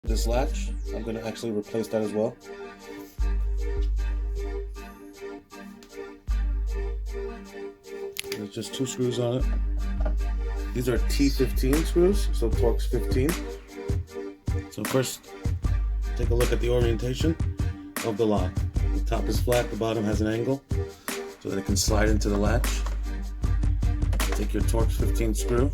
This latch, I'm going to actually replace that as well. There's just 2 screws on it. These are T15 screws, so Torx 15. So first, take a look at the orientation of the lock. The top is flat, the bottom has an angle, so that it can slide into the latch. Take your Torx 15 screw.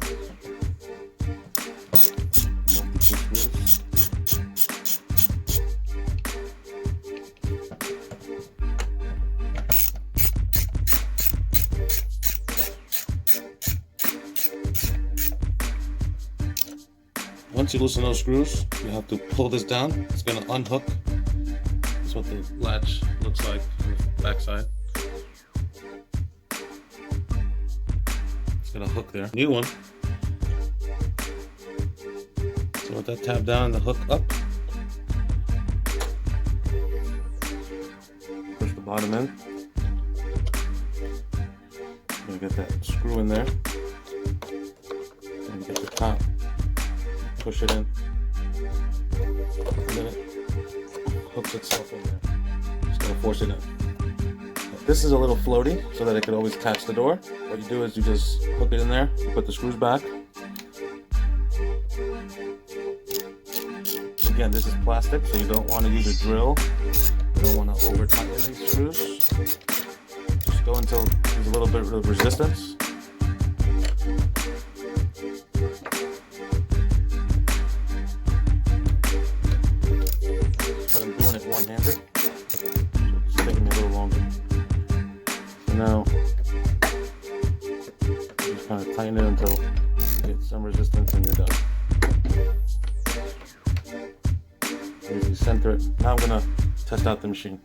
Once you loosen those screws, you have to pull this down. It's going to unhook. That's what the latch looks like on the back side. It's going to hook there. New one. So with that tab down and the hook up, push the bottom in. You're going to get that screw in there. And get the top. Push it in, and then it hooks itself in there. Just gotta force it in. This is a little floaty so that it could always catch the door. What you do is you just hook it in there, you put the screws back. Again, this is plastic, so you don't want to use a drill. You don't want to over tighten these screws. Just go until there's a little bit of resistance. One-handed, so it's taking me a little longer. So now, just kind of tighten it until you get some resistance and you're done. Usually center it. Now I'm going to test out the machine.